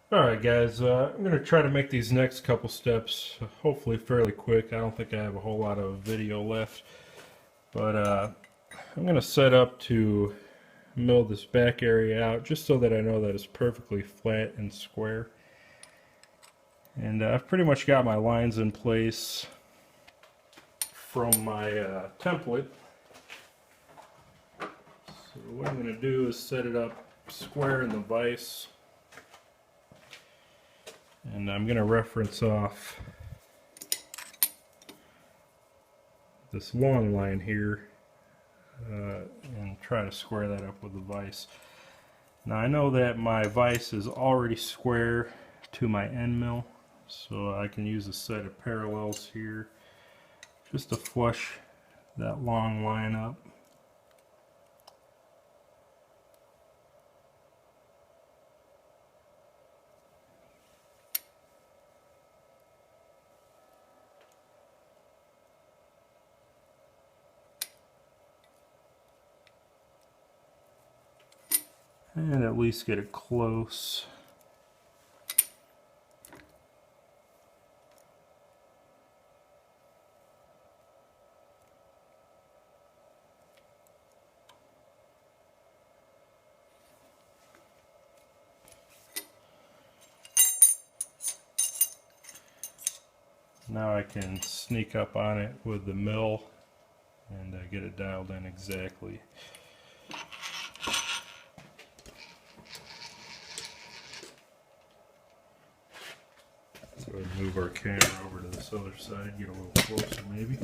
Alright guys, I'm going to try to make these next couple steps hopefully fairly quick. I don't think I have a whole lot of video left, but I'm going to set up to mill this back area out just so that I know that it's perfectly flat and square. And I've pretty much got my lines in place from my template. So what I'm going to do is set it up square in the vise. And I'm going to reference off this long line here and try to square that up with the vise. Now I know that my vise is already square to my end mill, so I can use a set of parallels here just to flush that long line up. And at least get it close. Now I can sneak up on it with the mill and get it dialed in exactly. So move our camera over to this other side, get a little closer maybe.